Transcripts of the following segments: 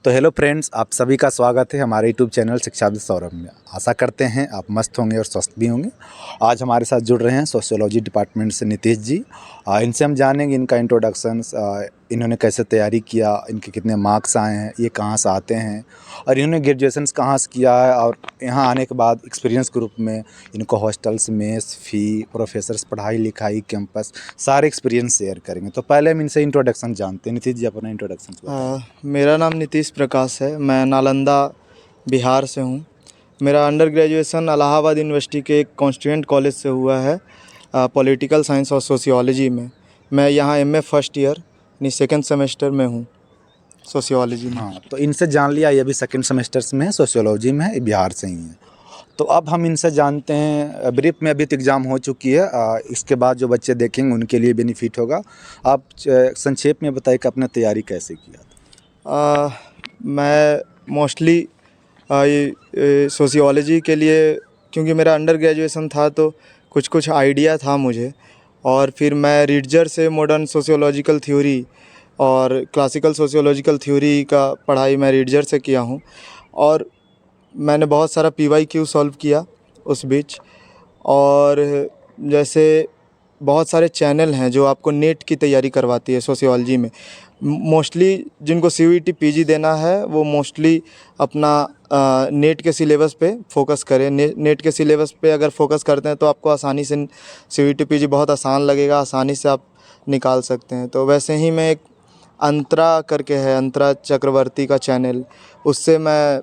तो hello friends, आप सभी का स्वागत है हमारे यूट्यूब चैनल शिक्षा विद सौरभ में। आशा करते हैं आप मस्त होंगे और स्वस्थ भी होंगे। आज हमारे साथ जुड़ रहे हैं सोशियोलॉजी डिपार्टमेंट से नीतीश जी। इनसे हम जानेंगे इनका इंट्रोडक्शंस, इन्होंने कैसे तैयारी किया, इनके कितने मार्क्स आए हैं, ये कहाँ से आते हैं और इन्होंने ग्रेजुएशन कहाँ से किया है, और यहाँ आने के बाद एक्सपीरियंस ग्रुप में इनको हॉस्टल्स, मेस फ़ी, प्रोफेसर्स, पढ़ाई लिखाई, कैंपस, सारे एक्सपीरियंस शेयर करेंगे। तो पहले हम इनसे इंट्रोडक्शन जानते हैं। नीतीश जी, अपना इंट्रोडक्शन बताएं। मेरा नाम नीतीश प्रकाश है। मैं नालंदा बिहार से हूँ। मेरा अंडर ग्रेजुएशन इलाहाबाद यूनिवर्सिटी के एक कॉन्स्टिट्यूएंट कॉलेज से हुआ है, पॉलिटिकल साइंस और सोशियोलॉजी में। मैं यहाँ एमए फर्स्ट ईयर यानी सेकंड सेमेस्टर में हूँ सोशियोलॉजी में। हाँ, तो इनसे जान लिया ये भी सेकंड सेमेस्टर्स में है, सोशियोलॉजी में है, बिहार से ही है। तो अब हम इनसे जानते हैं, ब्रीफ में अभी तो एग्ज़ाम हो चुकी है, इसके बाद जो बच्चे देखेंगे उनके लिए बेनिफिट होगा। आप संक्षेप में बताइए कि आपने तैयारी कैसे किया था। मैं मोस्टली ये सोशियोलॉजी के लिए, क्योंकि मेरा अंडर ग्रेजुएशन था तो कुछ कुछ आइडिया था मुझे, और फिर मैं रीडजर से मॉडर्न सोशियोलॉजिकल थ्योरी और क्लासिकल सोशियोलॉजिकल थ्योरी का पढ़ाई मैं रीडजर से किया हूँ। और मैंने बहुत सारा पीवाईक्यू सॉल्व किया उस बीच। और जैसे बहुत सारे चैनल हैं जो आपको नेट की तैयारी करवाती है सोशियोलॉजी में। मोस्टली जिनको सीयूईटी पीजी देना है वो मोस्टली अपना नेट के सिलेबस पे फोकस करें। नेट के सिलेबस पे अगर फोकस करते हैं तो आपको आसानी से सीयूईटी पीजी बहुत आसान लगेगा, आसानी से आप निकाल सकते हैं। तो वैसे ही मैं एक अंतरा करके है, अंतरा चक्रवर्ती का चैनल, उससे मैं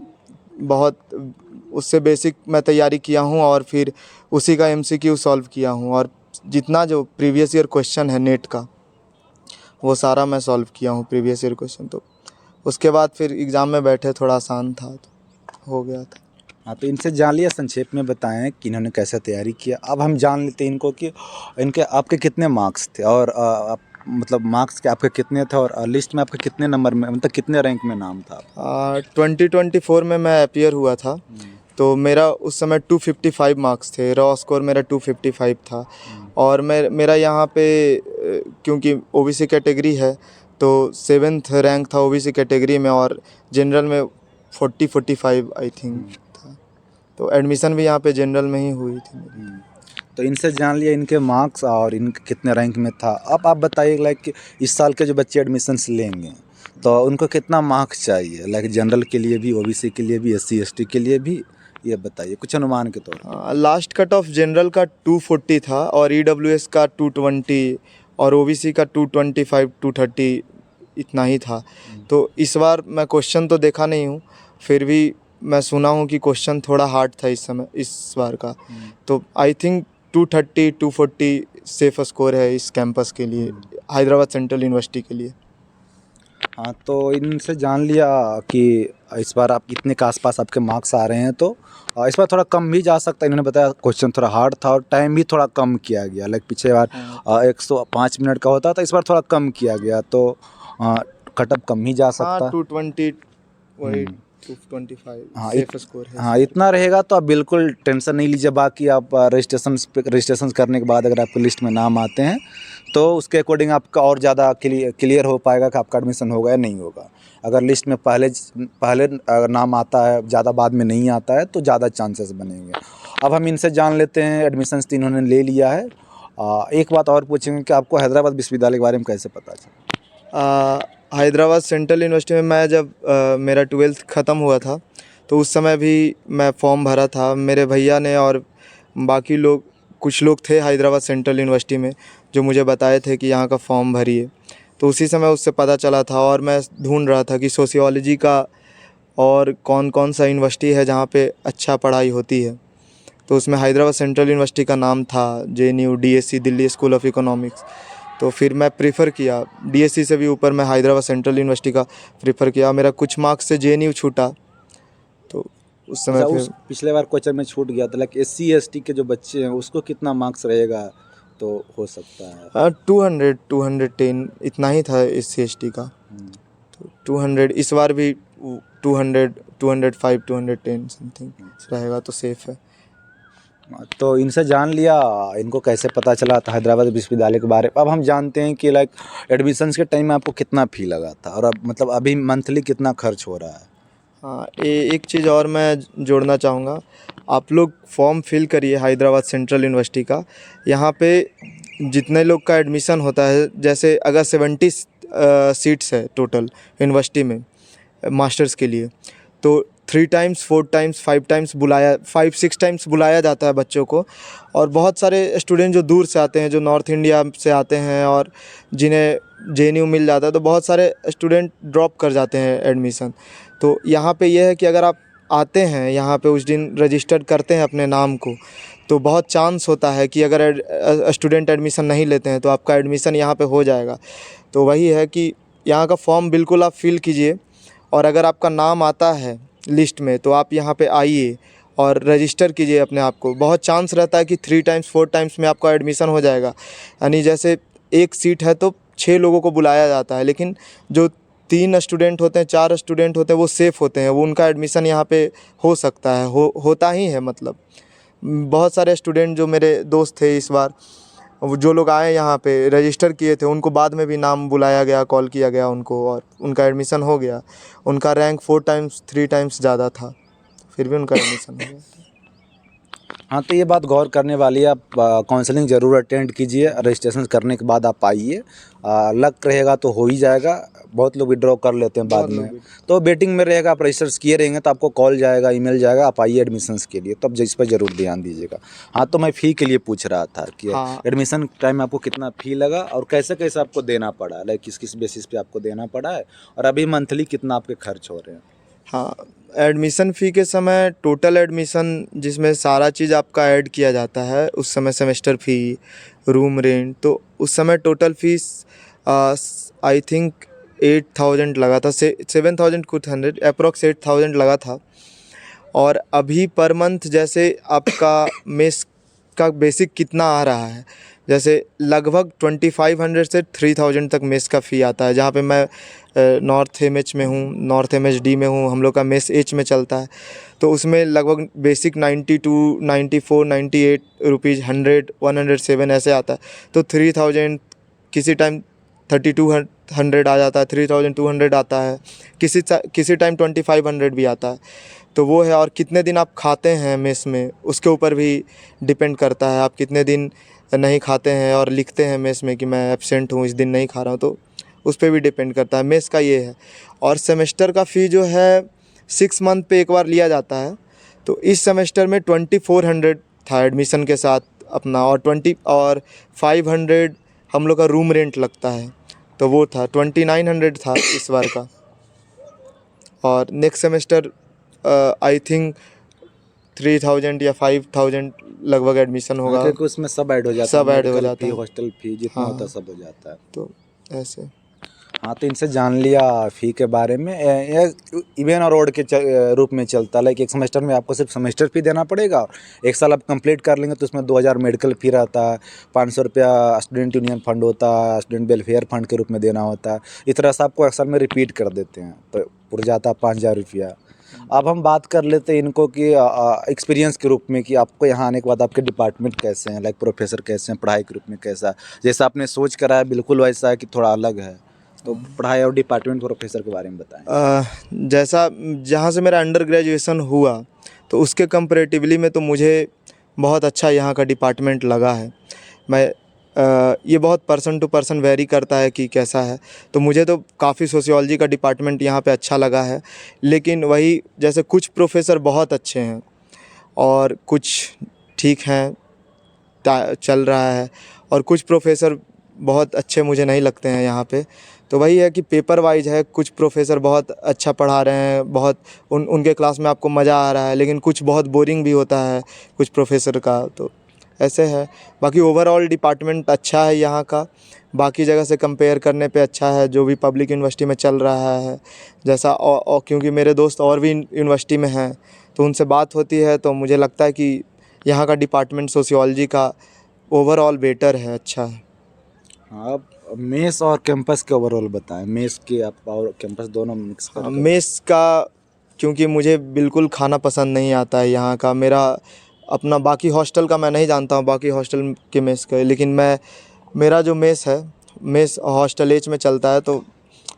उससे बेसिक मैं तैयारी किया हूँ और फिर उसी का एमसीक्यू सॉल्व किया हूँ। और जितना जो प्रीवियस ईयर क्वेश्चन है नेट का वो सारा मैं सॉल्व किया हूँ प्रीवियस ईयर क्वेश्चन। तो उसके बाद फिर एग्ज़ाम में बैठे, थोड़ा आसान था तो हो गया था। हाँ, तो इनसे जान लिया, संक्षेप में बताएं कि इन्होंने कैसे तैयारी किया। अब हम जान लेते हैं इनको कि इनके आपके कितने मार्क्स थे, और आप मतलब मार्क्स के आपके कितने थे, और लिस्ट में आपके कितने नंबर में, मतलब कितने रैंक में नाम था। 2024 में मैं अपीयर हुआ था तो मेरा उस समय 255 मार्क्स थे। रॉ स्कोर मेरा 255 था। और मेरा यहाँ पे क्योंकि ओबीसी कैटेगरी है तो 7th रैंक था ओबीसी कैटेगरी में, और जनरल में 45 आई थिंक था। तो एडमिशन भी यहाँ पे जनरल में ही हुई थी मेरी। तो इनसे जान लिया इनके मार्क्स और इनके कितने रैंक में था। अब आप बताइए लाइक कि इस साल के जो बच्चे एडमिशन्स लेंगे तो उनको कितना मार्क्स चाहिए, लाइक जनरल के लिए भी, ओबीसी के लिए भी, एससी एसटी के लिए भी, ये बताइए कुछ अनुमान के तौर पर। लास्ट कट ऑफ जनरल का 240 था और ईडब्ल्यूएस का 220 और ओबीसी का 225 230 इतना ही था। तो इस बार मैं क्वेश्चन तो देखा नहीं हूँ, फिर भी मैं सुना हूँ कि क्वेश्चन थोड़ा हार्ड था इस समय इस बार का। तो आई थिंक 230 240 सेफ स्कोर है इस कैंपस के लिए, हैदराबाद सेंट्रल यूनिवर्सिटी के लिए। हाँ, तो इनसे जान लिया कि इस बार आप कितने के आसपास आपके मार्क्स आ रहे हैं, तो इस बार थोड़ा कम भी जा सकता है। इन्होंने बताया क्वेश्चन थोड़ा हार्ड था और टाइम भी थोड़ा कम किया गया, लाइक पिछले बार 105 मिनट का होता था, इस बार थोड़ा कम किया गया, तो कटअप कम ही जा सकता है। 220 वही 225 हाँ, सेफ स्कोर है। हाँ, इतना रहेगा तो आप बिल्कुल टेंशन नहीं लीजिए। बाकी आप रजिस्ट्रेशन करने के बाद अगर आपके लिस्ट में नाम आते हैं तो उसके अकॉर्डिंग आपका और ज़्यादा क्लियर हो पाएगा कि आपका एडमिशन होगा या नहीं होगा। अगर लिस्ट में पहले अगर नाम आता है, ज़्यादा बाद में नहीं आता है, तो ज़्यादा चांसेस बनेंगे। अब हम इनसे जान लेते हैं, एडमिशन्स तो इन्होंने ले लिया है। एक बात और पूछेंगे कि आपको हैदराबाद विश्वविद्यालय के बारे में कैसे पता चला। हैदराबाद सेंट्रल यूनिवर्सिटी में मैं जब मेरा 12th ख़त्म हुआ था तो उस समय भी मैं फॉर्म भरा था। मेरे भैया ने और बाकी लोग, कुछ लोग थे हैदराबाद सेंट्रल यूनिवर्सिटी में जो मुझे बताए थे कि यहाँ का फॉर्म भरिए। तो उसी समय उससे पता चला था और मैं ढूंढ रहा था कि सोशियोलॉजी का और कौन कौन सा यूनिवर्सिटी है जहाँ पे अच्छा पढ़ाई होती है। तो उसमें हैदराबाद सेंट्रल यूनिवर्सिटी का नाम था, JNU, DSC, Delhi school of economics. तो फिर मैं प्रीफ़र किया, डीएससी से भी ऊपर मैं हैदराबाद सेंट्रल यूनिवर्सिटी का प्रीफ़र किया। मेरा कुछ मार्क्स से जेएनयू छूटा, तो उस समय फिर पिछले बार क्वेश्चन में छूट गया था, लाइक एससी एसटी के जो बच्चे हैं उसको कितना मार्क्स रहेगा तो हो सकता है। 210 इतना ही था एससी एसटी का। तो 200 इस बार भी 200 205 210 समथिंग रहेगा तो सेफ़ है। तो इनसे जान लिया, इनको कैसे पता चला था हैदराबाद विश्वविद्यालय के बारे में। अब हम जानते हैं कि लाइक एडमिशन्स के टाइम में आपको कितना फ़ी लगा था और अब मतलब अभी मंथली कितना खर्च हो रहा है। हाँ, एक चीज़ और मैं जोड़ना चाहूँगा। आप लोग फॉर्म फिल करिए हैदराबाद सेंट्रल यूनिवर्सिटी का। यहाँ पे जितने लोग का एडमिशन होता है, जैसे अगर 70 सीट्स है टोटल यूनिवर्सिटी में मास्टर्स के लिए, तो 3 टाइम्स 4 टाइम्स 5 टाइम्स बुलाया 5-6 टाइम्स बुलाया जाता है बच्चों को। और बहुत सारे स्टूडेंट जो दूर से आते हैं, जो नॉर्थ इंडिया से आते हैं और जिन्हें जेएनयू मिल जाता है, तो बहुत सारे स्टूडेंट ड्रॉप कर जाते हैं एडमिशन। तो यहाँ पे यह है कि अगर आप आते हैं यहाँ पे उस दिन रजिस्टर करते हैं अपने नाम को, तो बहुत चांस होता है कि अगर स्टूडेंट एडमिशन नहीं लेते हैं तो आपका एडमिशन यहाँ पे हो जाएगा। तो वही है कि यहाँ का फॉर्म बिल्कुल आप फिल कीजिए, और अगर आपका नाम आता है लिस्ट में तो आप यहाँ पे आइए और रजिस्टर कीजिए अपने आप को। बहुत चांस रहता है कि 3 टाइम्स 4 टाइम्स में आपका एडमिशन हो जाएगा। यानी जैसे एक सीट है तो 6 लोगों को बुलाया जाता है, लेकिन जो 3 स्टूडेंट होते हैं, 4 स्टूडेंट होते हैं, वो सेफ़ होते हैं, वो उनका एडमिशन यहाँ पे हो सकता है, होता ही है। मतलब बहुत सारे स्टूडेंट जो मेरे दोस्त थे इस बार, वो जो लोग आए यहाँ पे रजिस्टर किए थे, उनको बाद में भी नाम बुलाया गया, कॉल किया गया उनको, और उनका एडमिशन हो गया। उनका रैंक 4 टाइम्स 3 टाइम्स ज़्यादा था, फिर भी उनका एडमिशन हो गया। हाँ, तो ये बात गौर करने वाली है। आप काउंसलिंग ज़रूर अटेंड कीजिए, रजिस्ट्रेशन करने के बाद आप आइए। लक रहेगा तो हो ही जाएगा। बहुत लोग विड्रॉ कर लेते हैं बाद में, तो वेटिंग में रहेगा। आप रजिस्टर किए रहेंगे तो आपको कॉल जाएगा, ईमेल जाएगा, आप आइए एडमिशन्स के लिए। तब इस पर ज़रूर ध्यान दीजिएगा। हाँ, तो मैं फ़ी के लिए पूछ रहा था कि हाँ, एडमिशन टाइम में आपको कितना फ़ी लगा और कैसे कैसे आपको देना पड़ा, लाइक किस किस बेसिस पे आपको देना पड़ा है, और अभी मंथली कितना आपके खर्च हो रहे हैं। हाँ, एडमिशन फ़ी के समय टोटल एडमिशन जिसमें सारा चीज़ आपका ऐड किया जाता है, उस समय सेमेस्टर फ़ी, रूम रेंट, तो उस समय टोटल फीस आई थिंक 8,000 लगा था, 7,000 कुछ 100 अप्रॉक्स 8,000 लगा था। और अभी पर मंथ जैसे आपका मेस का बेसिक कितना आ रहा है, जैसे लगभग 2500 से 3000 तक मेस का फ़ी आता है। जहाँ पे मैं नॉर्थ एमएच में हूँ, नॉर्थ एमएचडी में हूँ, हम लोग का मेस एच में चलता है। तो उसमें लगभग बेसिक 92, 94, 98 रुपीज़, 100, 107 ऐसे आता है। तो 3000 किसी टाइम 3200 आ जाता है, 3200 आता है, किसी टाइम 2500 भी आता है। तो वो है। और कितने दिन आप खाते हैं मेस में, उसके ऊपर भी डिपेंड करता है। आप कितने दिन नहीं खाते हैं और लिखते हैं मेस में कि मैं एब्सेंट हूँ, इस दिन नहीं खा रहा हूँ, तो उस पर भी डिपेंड करता है। मेस का ये है। और सेमेस्टर का फ़ी जो है 6 मंथ पे एक बार लिया जाता है। तो इस सेमेस्टर में 2400 था एडमिशन के साथ अपना, और 500 हम लोग का रूम रेंट लगता है, तो वो था 2900 था इस बार का। और नेक्स्ट सेमेस्टर आई थिंक 3000 या 5000 लगभग एडमिशन हाँ, होगा। क्योंकि उसमें सब ऐड हो जाता है, सब ऐड हो मेडिकल जाता फ़ी, है। हॉस्टल फ़ी जितना हाँ, होता है सब हो जाता है। तो ऐसे। हाँ, तो इनसे जान लिया फ़ी के बारे में। ये इवन और ओड के रूप में चलता है। लाइक एक सेमेस्टर में आपको सिर्फ सेमेस्टर फ़ी देना पड़ेगा। एक साल आप कंप्लीट कर लेंगे तो उसमें 2000 मेडिकल फ़ी रहता है, 500 रुपया स्टूडेंट यूनियन फंड होता है, स्टूडेंट वेलफेयर फंड के रूप में देना होता है। इस तरह से आपको एक साल में रिपीट कर देते हैं, तो उड़ जाता है 5000 रुपया। अब हम बात कर लेते हैं इनको कि एक्सपीरियंस के रूप में कि आपको यहाँ आने के बाद आपके डिपार्टमेंट कैसे हैं, लाइक प्रोफेसर कैसे हैं, पढ़ाई के रूप में कैसा है। जैसा आपने सोच करा है बिल्कुल वैसा है कि थोड़ा अलग है। तो पढ़ाई और डिपार्टमेंट प्रोफेसर के बारे में बताएं। जैसा जहाँ से मेरा अंडर ग्रेजुएशन हुआ, तो उसके कंपैरेटिवली में तो मुझे बहुत अच्छा यहाँ का डिपार्टमेंट लगा है। मैं ये बहुत पर्सन टू पर्सन वेरी करता है कि कैसा है। तो मुझे तो काफ़ी सोशियोलॉजी का डिपार्टमेंट यहाँ पे अच्छा लगा है। लेकिन वही, जैसे कुछ प्रोफेसर बहुत अच्छे हैं और कुछ ठीक हैं, चल रहा है, और कुछ प्रोफेसर बहुत अच्छे मुझे नहीं लगते हैं यहाँ पे। तो वही है कि पेपर वाइज है, कुछ प्रोफेसर बहुत अच्छा पढ़ा रहे हैं, बहुत उनके क्लास में आपको मज़ा आ रहा है, लेकिन कुछ बहुत बोरिंग भी होता है कुछ प्रोफेसर का। तो ऐसे है। बाकी ओवरऑल डिपार्टमेंट अच्छा है यहाँ का, बाकी जगह से कंपेयर करने पे अच्छा है जो भी पब्लिक यूनिवर्सिटी में चल रहा है। जैसा क्योंकि मेरे दोस्त और भी यूनिवर्सिटी में हैं, तो उनसे बात होती है, तो मुझे लगता है कि यहाँ का डिपार्टमेंट सोशियोलॉजी का ओवरऑल बेटर है, अच्छा है। हाँ, अब मेस और कैंपस के ओवरऑल बताएं। मेस के आप और कैंपस दोनों मिक्स हाँ, करके। मेस का क्योंकि मुझे बिल्कुल खाना पसंद नहीं आता है यहाँ का। मेरा अपना बाकी हॉस्टल का मैं नहीं जानता हूँ, बाकी हॉस्टल के मेस का, लेकिन मेरा जो मेस है, मेस हॉस्टल एच में चलता है, तो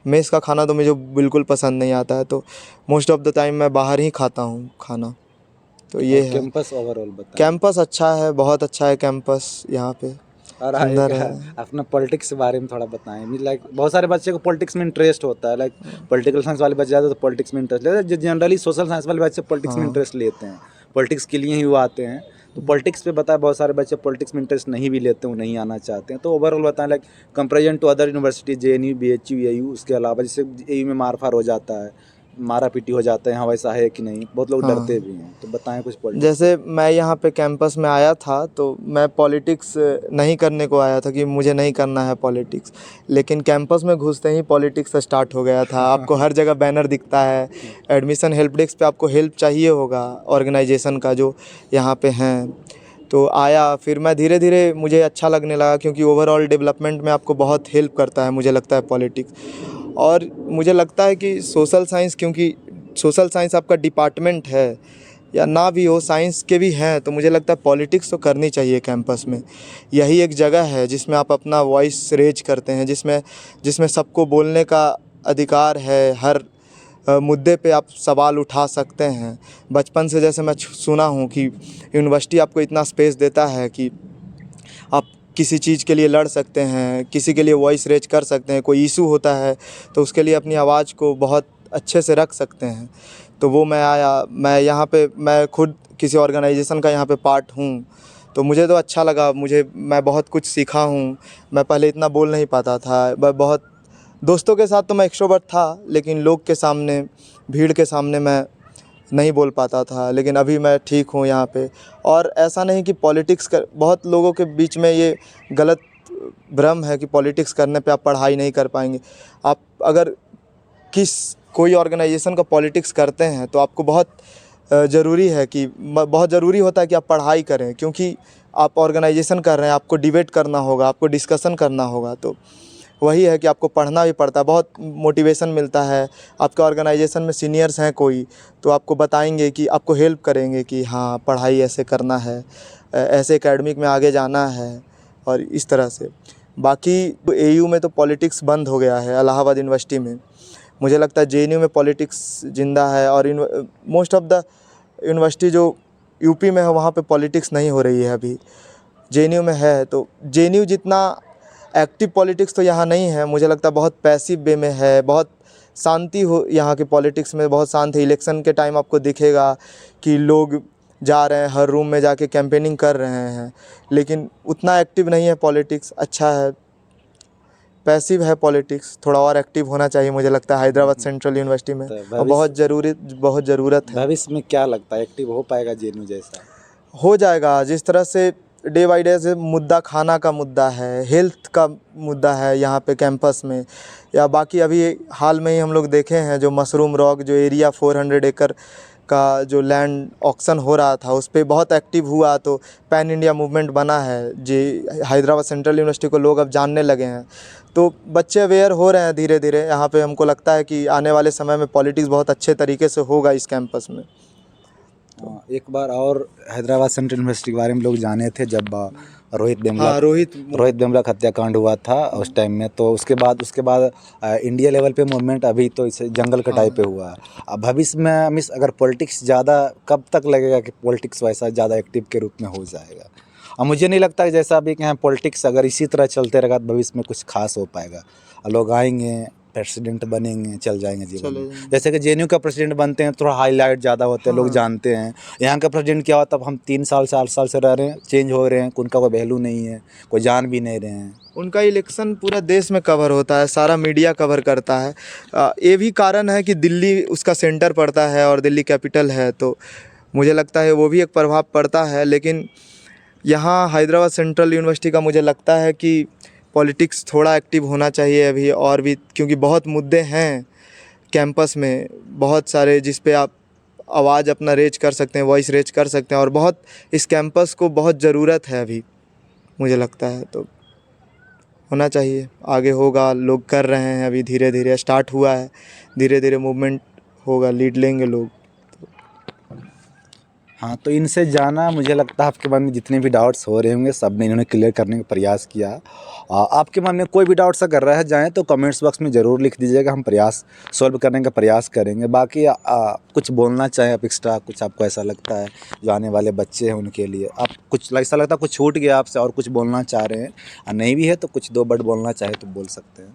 मेस का खाना तो मुझे बिल्कुल पसंद नहीं आता है, तो मोस्ट ऑफ़ द टाइम मैं बाहर ही खाता हूँ खाना। तो ये और है। कैंपस ओवरऑल बताएं। कैंपस अच्छा है, बहुत अच्छा है कैंपस यहाँ पे, और एक सुंदर है। अपना पॉलिटिक्स के बारे में थोड़ा बताएं। मीन लाइक बहुत सारे बच्चे को पॉलिटिक्स में इंटरेस्ट होता है, लाइक पॉलिटिकल साइंस वाले बच्चे ज़्यादा तो पॉलिटिक्स में इंटरेस्ट लेते हैं, जो जनरली सोशल साइंस वाले बच्चे पॉलिटिक्स में हाँ। इंटरेस्ट लेते हैं, पॉलिटिक्स के लिए ही वो आते हैं। तो पॉलिटिक्स पे बताएं, बहुत सारे बच्चे पॉलिटिक्स में इंटरेस्ट नहीं भी लेते हैं, वो नहीं आना चाहते हैं। तो ओवरऑल बताएं, like comparison to other university, JNU, BHU, AU, उसके अलावा जैसे AU में मार फार हो जाता है, मारा पीटी हो जाता है, यहाँ वैसा है कि नहीं? बहुत लोग डरते हाँ, भी हैं, तो बताएं कुछ पॉलिटिक्स पे। जैसे मैं यहाँ पे कैंपस में आया था, तो मैं पॉलिटिक्स नहीं करने को आया था कि मुझे नहीं करना है पॉलिटिक्स, लेकिन कैंपस में घुसते ही पॉलिटिक्स स्टार्ट हो गया था। आपको हर जगह बैनर दिखता है, एडमिशन हेल्प डेस्क पे आपको हेल्प चाहिए होगा ऑर्गेनाइजेशन का जो यहाँ पे हैं। तो आया, फिर मैं धीरे धीरे मुझे अच्छा लगने लगा, क्योंकि ओवरऑल डेवलपमेंट में आपको बहुत हेल्प करता है, मुझे लगता है पॉलिटिक्स। और मुझे लगता है कि सोशल साइंस, क्योंकि सोशल साइंस आपका डिपार्टमेंट है, या ना भी हो, साइंस के भी हैं, तो मुझे लगता है पॉलिटिक्स तो करनी चाहिए कैंपस में। यही एक जगह है जिसमें आप अपना वॉइस रेज करते हैं, जिसमें जिसमें सबको बोलने का अधिकार है, हर मुद्दे पे आप सवाल उठा सकते हैं। बचपन से जैसे मैं सुना हूँ कि यूनिवर्सिटी आपको इतना स्पेस देता है कि आप किसी चीज़ के लिए लड़ सकते हैं, किसी के लिए वॉइस रेज कर सकते हैं, कोई इशू होता है तो उसके लिए अपनी आवाज़ को बहुत अच्छे से रख सकते हैं। तो वो मैं आया, मैं यहाँ पे, मैं खुद किसी ऑर्गेनाइजेशन का यहाँ पे पार्ट हूँ, तो मुझे तो अच्छा लगा। मैं बहुत कुछ सीखा हूँ। मैं पहले इतना बोल नहीं पाता था, बहुत दोस्तों के साथ तो मैं एक्स्ट्रोवर्ट था, लेकिन लोग के सामने, भीड़ के सामने मैं नहीं बोल पाता था, लेकिन अभी मैं ठीक हूँ यहाँ पे। और ऐसा नहीं कि पॉलिटिक्स कर, बहुत लोगों के बीच में ये गलत भ्रम है कि पॉलिटिक्स करने पे आप पढ़ाई नहीं कर पाएंगे। आप अगर कोई ऑर्गेनाइजेशन का पॉलिटिक्स करते हैं, तो आपको बहुत ज़रूरी है कि बहुत ज़रूरी होता है कि आप पढ़ाई करें, क्योंकि आप ऑर्गेनाइजेशन कर रहे हैं, आपको डिबेट करना होगा, आपको डिस्कशन करना होगा। तो वही है कि आपको पढ़ना भी पड़ता है, बहुत मोटिवेशन मिलता है। आपके ऑर्गेनाइजेशन में सीनियर्स हैं कोई, तो आपको बताएंगे कि आपको हेल्प करेंगे कि हाँ, पढ़ाई ऐसे करना है, ऐसे एकेडमिक में आगे जाना है, और इस तरह से। बाकी AU में तो पॉलिटिक्स बंद हो गया है, इलाहाबाद यूनिवर्सिटी में। मुझे लगता है JNU में पॉलिटिक्स ज़िंदा है, और मोस्ट ऑफ़ द यूनिवर्सिटी जो UP में है, वहाँ पे पॉलिटिक्स नहीं हो रही है अभी। JNU में है, तो JNU जितना एक्टिव पॉलिटिक्स तो यहाँ नहीं है। मुझे लगता है बहुत पैसिव वे में है, बहुत शांति हो यहाँ के पॉलिटिक्स में, बहुत शांत है। इलेक्शन के टाइम आपको दिखेगा कि लोग जा रहे हैं, हर रूम में जाके कैंपेनिंग कर रहे हैं, लेकिन उतना एक्टिव नहीं है पॉलिटिक्स। अच्छा है, पैसिव है पॉलिटिक्स, थोड़ा और एक्टिव होना चाहिए मुझे लगता है हैदराबाद सेंट्रल यूनिवर्सिटी में, तो और बहुत ज़रूरत है। भविष्य में क्या लगता है, एक्टिव हो पाएगा JNU जैसा? हो जाएगा, जिस तरह से डे बाई डे से मुद्दा, खाना का मुद्दा है, हेल्थ का मुद्दा है यहाँ पे कैंपस में, या बाकी अभी हाल में ही हम लोग देखे हैं जो मशरूम रॉक, जो एरिया 400 एकड़ का जो लैंड ऑक्शन हो रहा था, उस पे बहुत एक्टिव हुआ, तो पैन इंडिया मूवमेंट बना है। जी, हैदराबाद सेंट्रल यूनिवर्सिटी को लोग अब जानने लगे हैं, तो बच्चे अवेयर हो रहे हैं धीरे धीरे। यहाँ पे हमको लगता है कि आने वाले समय में पॉलिटिक्स बहुत अच्छे तरीके से होगा इस कैंपस में। एक बार और हैदराबाद सेंट्रल यूनिवर्सिटी के बारे में लोग जाने थे जब रोहित वेमुला हाँ, रोहित वेमुला का हत्याकांड हुआ था उस टाइम में। तो उसके बाद इंडिया लेवल पे मूवमेंट अभी तो इसे जंगल कटाई पे हुआ है। अब भविष्य में मिस अगर पॉलिटिक्स ज़्यादा कब तक लगेगा कि पॉलिटिक्स वैसा ज़्यादा एक्टिव के रूप में हो जाएगा? और मुझे नहीं लगता कि जैसा अभी कि यहाँ पॉलिटिक्स अगर इसी तरह चलते रहेगा तो भविष्य में कुछ खास हो पाएगा। लोग आएंगे, प्रेसिडेंट बनेंगे, चल जाएंगे जीवन में। जैसे कि JNU का प्रेसिडेंट बनते हैं, थोड़ा हाईलाइट ज़्यादा होते हैं, लोग जानते हैं। यहाँ का प्रेसिडेंट क्या होता है, अब हम 3 साल 4 साल से रह रहे हैं, चेंज हो रहे हैं, उनका कोई वैल्यू नहीं है, कोई जान भी नहीं रहे हैं। उनका इलेक्शन पूरा देश में कवर होता है, सारा मीडिया कवर करता है। ये भी कारण है कि दिल्ली उसका सेंटर पड़ता है और दिल्ली कैपिटल है, तो मुझे लगता है वो भी एक प्रभाव पड़ता है। लेकिन यहाँ हैदराबाद सेंट्रल यूनिवर्सिटी का मुझे लगता है कि पॉलिटिक्स थोड़ा एक्टिव होना चाहिए अभी और भी, क्योंकि बहुत मुद्दे हैं कैंपस में, बहुत सारे, जिस पे आप आवाज़ अपना रेज कर सकते हैं, वॉइस रेज कर सकते हैं, और बहुत इस कैंपस को बहुत ज़रूरत है अभी, मुझे लगता है। तो होना चाहिए, आगे होगा, लोग कर रहे हैं, अभी धीरे धीरे स्टार्ट हुआ है, धीरे धीरे मूवमेंट होगा, लीड लेंगे लोग। हाँ, तो इनसे जाना मुझे लगता है आपके मन में जितने भी डाउट्स हो रहे होंगे सब ने इन्होंने क्लियर करने का प्रयास किया। आपके मन में कोई भी डाउट्स अगर रह जाएँ तो कमेंट्स बॉक्स में ज़रूर लिख दीजिएगा, हम प्रयास सॉल्व करने का प्रयास करेंगे। बाकी कुछ बोलना चाहें आप एक्स्ट्रा, कुछ आपको ऐसा लगता है जो आने वाले बच्चे हैं उनके लिए, आप कुछ ऐसा लगता है कुछ छूट गया आपसे और कुछ बोलना चाह रहे हैं, नहीं भी है तो कुछ 2 वर्ड बोलना चाहे तो बोल सकते हैं।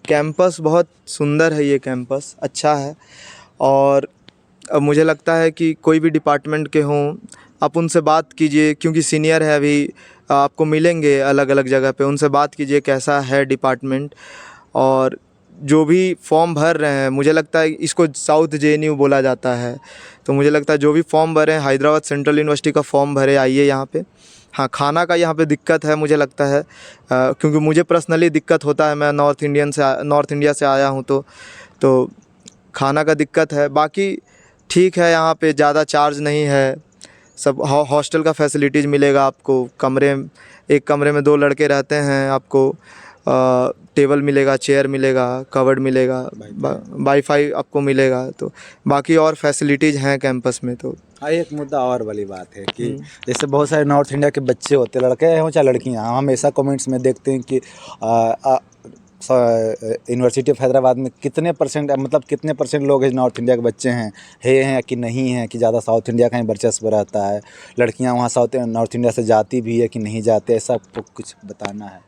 कैंपस बहुत सुंदर है, ये कैंपस अच्छा है। और अब मुझे लगता है कि कोई भी डिपार्टमेंट के हों, आप उनसे बात कीजिए, क्योंकि सीनियर है अभी, आपको मिलेंगे अलग अलग जगह पे, उनसे बात कीजिए कैसा है डिपार्टमेंट। और जो भी फॉर्म भर रहे हैं, मुझे लगता है इसको साउथ जेएनयू बोला जाता है, तो मुझे लगता है जो भी फॉर्म भरे हैं, हैदराबाद सेंट्रल यूनिवर्सिटी का फॉर्म भरे, आइए यहाँ पे। हाँ, खाना का यहाँ पे दिक्कत है मुझे लगता है, क्योंकि मुझे पर्सनली दिक्कत होता है, मैं नॉर्थ इंडिया से आया हूँ, तो खाना का दिक्कत है। बाकी ठीक है, यहाँ पे ज़्यादा चार्ज नहीं है, सब हॉस्टल का फैसिलिटीज़ मिलेगा आपको। एक कमरे में 2 लड़के रहते हैं, आपको टेबल मिलेगा, चेयर मिलेगा, कवर्ड मिलेगा, वाईफाई आपको मिलेगा। तो बाकी और फैसिलिटीज़ हैं कैंपस में। तो हाँ, एक मुद्दा और वाली बात है कि जैसे बहुत सारे नॉर्थ इंडिया के बच्चे होते हैं, लड़के हों चाहे लड़कियाँ, हम हमेशा कमेंट्स में देखते हैं कि यूनिवर्सिटी ऑफ हैदराबाद में कितने परसेंट, मतलब कितने परसेंट लोग नॉर्थ इंडिया के बच्चे हैं कि नहीं हैं, कि ज़्यादा साउथ इंडिया का ही वर्चस्व रहता है, लड़कियां वहाँ नॉर्थ इंडिया से जाती भी है कि नहीं जाते, ऐसा आपको कुछ बताना है?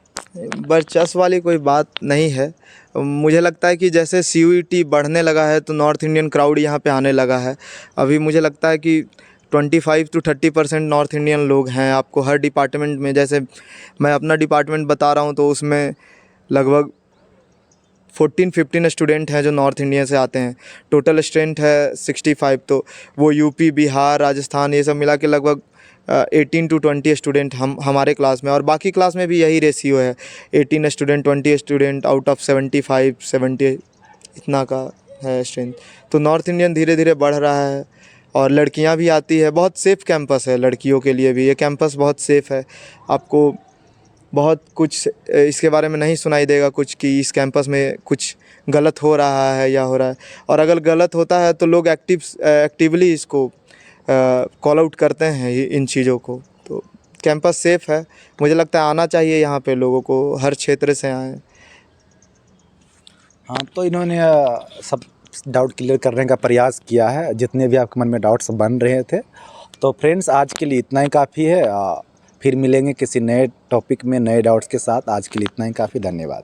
वर्चस्व वाली कोई बात नहीं है। मुझे लगता है कि जैसे CUET बढ़ने लगा है तो नॉर्थ इंडियन क्राउड यहाँ पे आने लगा है। अभी मुझे लगता है कि 25 to 30% नॉर्थ इंडियन लोग हैं आपको हर डिपार्टमेंट में। जैसे मैं अपना डिपार्टमेंट बता रहा हूँ, तो उसमें लगभग 14-15 स्टूडेंट हैं जो नॉर्थ इंडिया से आते हैं। टोटल स्ट्रेंथ है 65, तो वो यूपी, बिहार, राजस्थान, ये सब मिला के लगभग 18 to 20 स्टूडेंट हमारे क्लास में। और बाकी क्लास में भी यही रेशियो है, 18 स्टूडेंट 20 स्टूडेंट आउट ऑफ 75-70, इतना का है स्ट्रेंथ। तो नॉर्थ इंडियन धीरे धीरे बढ़ रहा है और लड़कियां भी आती है। बहुत सेफ़ कैंपस है लड़कियों के लिए भी, ये कैंपस बहुत सेफ़ है। आपको बहुत कुछ इसके बारे में नहीं सुनाई देगा कुछ कि इस कैंपस में कुछ गलत हो रहा है या हो रहा है। और अगर गलत होता है तो लोग एक्टिवली इसको कॉल आउट करते हैं इन चीज़ों को। तो कैंपस सेफ़ है, मुझे लगता है आना चाहिए यहाँ पे लोगों को, हर क्षेत्र से आएँ। हाँ, तो इन्होंने सब डाउट क्लियर करने का प्रयास किया है, जितने भी आपके मन में डाउट्स बन रहे थे। तो फ्रेंड्स, आज के लिए इतना ही काफ़ी है। फिर मिलेंगे किसी नए टॉपिक में नए डाउट्स के साथ। आज के लिए इतना ही काफ़ी। धन्यवाद।